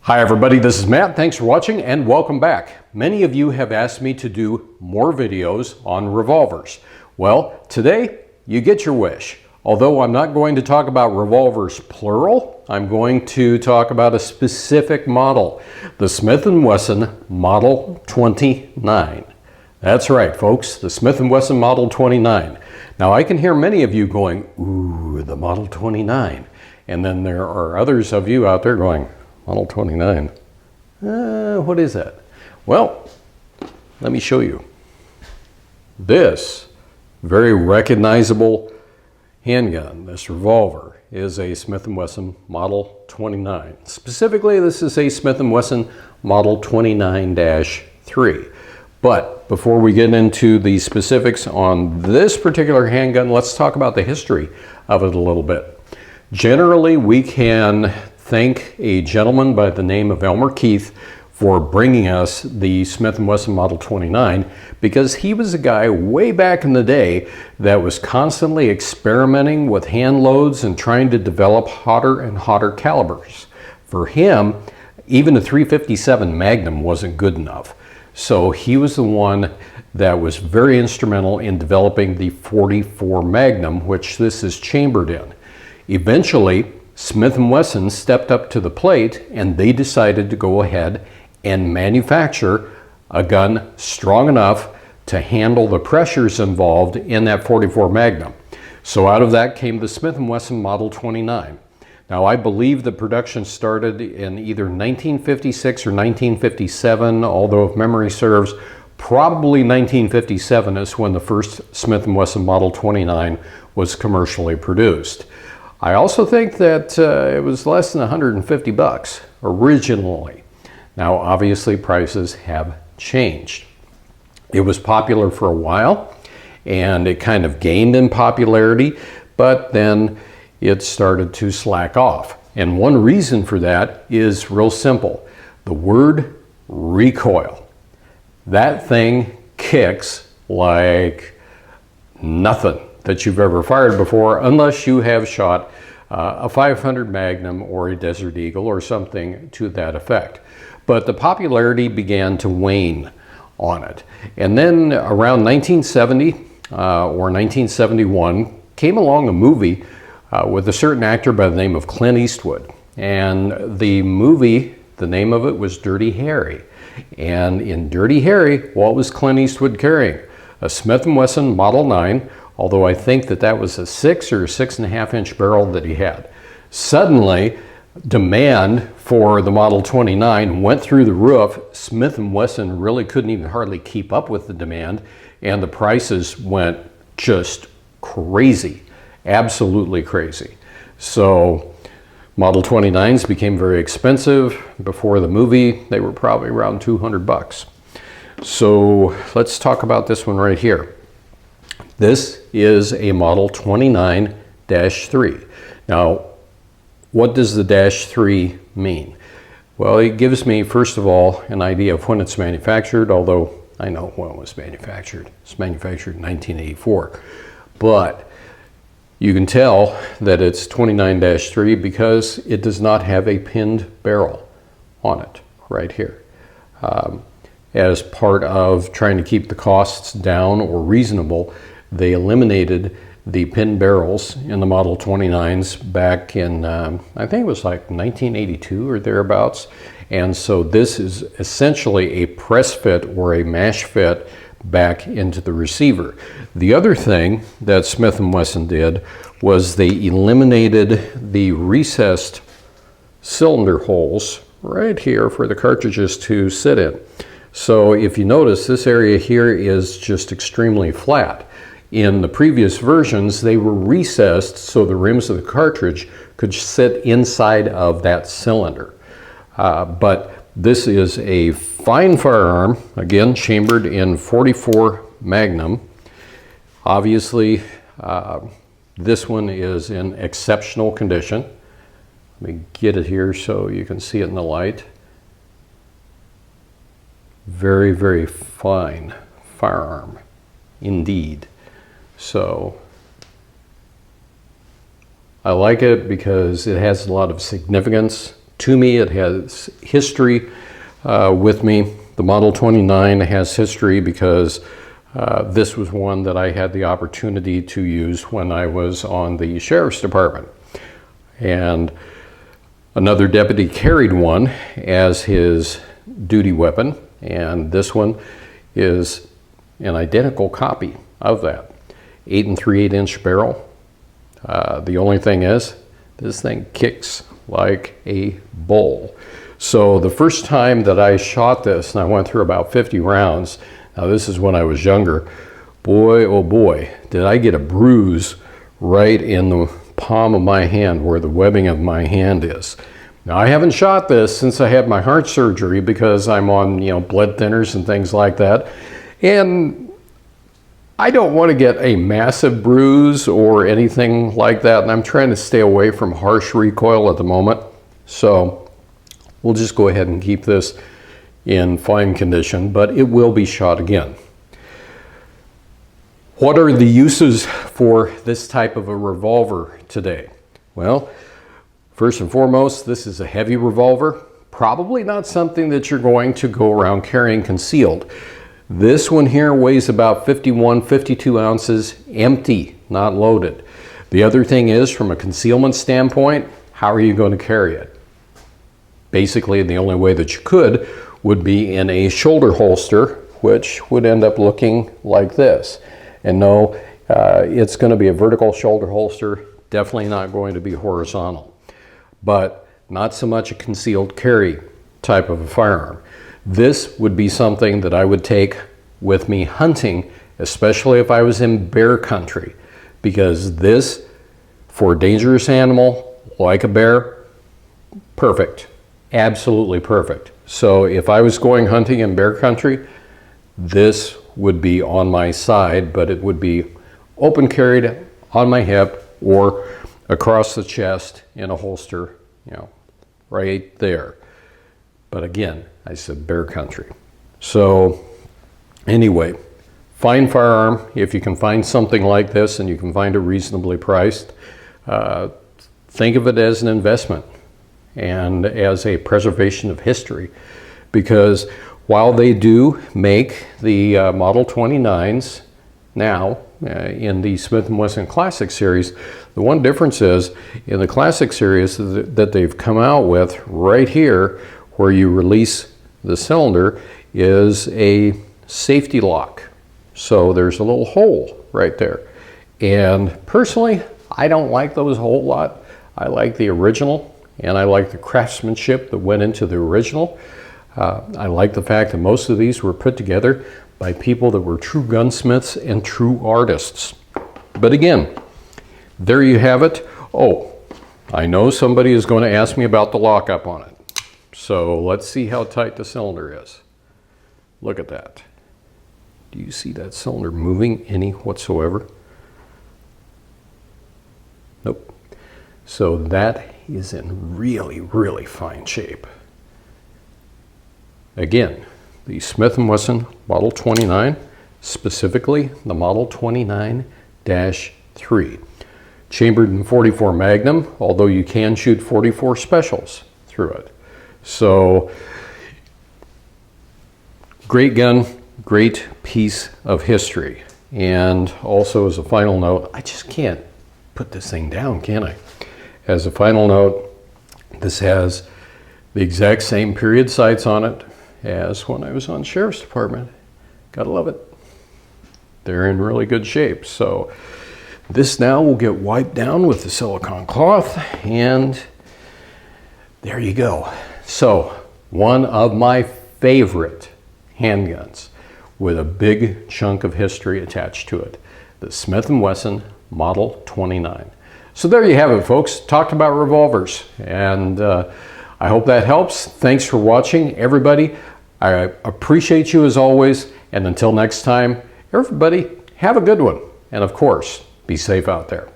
Hi everybody, this is Matt. Thanks for watching and welcome back. Many of you have asked me to do more videos on revolvers. Well, today you get your wish. Although I'm not going to talk about revolvers plural, I'm going to talk about a specific model, the Smith & Wesson Model 29. That's right, folks, the Smith & Wesson Model 29. Now I can hear many of you going, ooh, the Model 29. And then there are others of you out there going, Model 29, what is that? Well, let me show you. This very recognizable handgun, this revolver, is a Smith & Wesson Model 29. Specifically, this is a Smith & Wesson Model 29-3. But before we get into the specifics on this particular handgun, let's talk about the history of it a little bit. Generally, we can thank a gentleman by the name of Elmer Keith for bringing us the Smith & Wesson Model 29, because he was a guy way back in the day that was constantly experimenting with hand loads and trying to develop hotter and hotter calibers. For him, even a .357 Magnum wasn't good enough. So he was the one that was very instrumental in developing the .44 Magnum, which this is chambered in. Eventually, Smith & Wesson stepped up to the plate and they decided to go ahead and manufacture a gun strong enough to handle the pressures involved in that .44 Magnum. So out of that came the Smith & Wesson Model 29. Now I believe the production started in either 1956 or 1957, although if memory serves, probably 1957 is when the first Smith & Wesson Model 29 was commercially produced. I also think that it was less than 150 bucks originally. Now, obviously, prices have changed. It was popular for a while, and it kind of gained in popularity, but then it started to slack off. And one reason for that is real simple. The word recoil. That thing kicks like nothing that you've ever fired before, unless you have shot a 500 Magnum or a Desert Eagle or something to that effect. But the popularity began to wane on it. And then around 1970 or 1971 came along a movie with a certain actor by the name of Clint Eastwood. And the movie, the name of it was Dirty Harry. And in Dirty Harry, what was Clint Eastwood carrying? A Smith & Wesson Model 9, although I think that that was a 6 or 6.5 inch barrel that he had. Suddenly, demand for the Model 29 went through the roof. Smith & Wesson really couldn't even hardly keep up with the demand, and the prices went just crazy, absolutely crazy. So Model 29s became very expensive. Before the movie, they were probably around 200 bucks. So let's talk about this one right here. This is a Model 29-3. Now, what does the -3 mean? Well, it gives me, first of all, an idea of when it's manufactured, although I know when it was manufactured. It's manufactured in 1984. But you can tell that it's 29-3 because it does not have a pinned barrel on it right here. As part of trying to keep the costs down or reasonable, they eliminated the pin barrels in the Model 29s back in, I think it was like 1982 or thereabouts. And so this is essentially a press fit or a mash fit back into the receiver. The other thing that Smith & Wesson did was they eliminated the recessed cylinder holes right here for the cartridges to sit in. So if you notice, this area here is just extremely flat. In the previous versions, they were recessed so the rims of the cartridge could sit inside of that cylinder. But this is a fine firearm, again chambered in .44 Magnum. Obviously, this one is in exceptional condition. Let me get it here so you can see it in the light. Very, very fine firearm indeed. So I like it because it has a lot of significance to me. It has history with me. The Model 29 has history because this was one that I had the opportunity to use when I was on the Sheriff's Department. And another deputy carried one as his duty weapon, and this one is an identical copy of that. 8 3/8" barrel. The only thing is, this thing kicks like a bull. So the first time that I shot this, and I went through about 50 rounds, now this is when I was younger, boy, oh boy, did I get a bruise right in the palm of my hand where the webbing of my hand is. Now I haven't shot this since I had my heart surgery because I'm on, blood thinners and things like that. And I don't want to get a massive bruise or anything like that, and I'm trying to stay away from harsh recoil at the moment. So we'll just go ahead and keep this in fine condition, but it will be shot again. What are the uses for this type of a revolver today? Well, first and foremost, this is a heavy revolver. Probably not something that you're going to go around carrying concealed. This one here weighs about 51, 52 ounces, empty, not loaded. The other thing is, from a concealment standpoint, how are you going to carry it? Basically, the only way that you could would be in a shoulder holster, which would end up looking like this. And no, it's going to be a vertical shoulder holster, definitely not going to be horizontal. But not so much a concealed carry type of a firearm. This would be something that I would take with me hunting, especially if I was in bear country, because this, for a dangerous animal like a bear, perfect, absolutely perfect. So if I was going hunting in bear country, this would be on my side, but it would be open carried on my hip or across the chest in a holster, right there. But again, I said bear country. So anyway, fine firearm. If you can find something like this and you can find it reasonably priced, think of it as an investment and as a preservation of history. Because while they do make the Model 29s now in the Smith & Wesson Classic series, the one difference is in the Classic series that they've come out with right here, where you release the cylinder, is a safety lock. So there's a little hole right there. And personally, I don't like those a whole lot. I like the original, and I like the craftsmanship that went into the original. I like the fact that most of these were put together by people that were true gunsmiths and true artists. But again, there you have it. Oh, I know somebody is going to ask me about the lockup on it. So let's see how tight the cylinder is. Look at that. Do you see that cylinder moving any whatsoever? Nope. So that is in really, really fine shape. Again, the Smith & Wesson Model 29, specifically the Model 29-3. Chambered in .44 Magnum, although you can shoot .44 Specials through it. So, great gun, great piece of history. And also, as a final note, I just can't put this thing down, can I? As a final note, this has the exact same period sights on it as when I was on Sheriff's Department. Gotta love it. They're in really good shape. So this now will get wiped down with the silicone cloth, and there you go. So one of my favorite handguns with a big chunk of history attached to it, the Smith & Wesson Model 29. So there you have it, folks. Talked about revolvers, and I hope that helps. Thanks for watching, everybody. I appreciate you as always, and until next time, everybody, have a good one. And of course, be safe out there.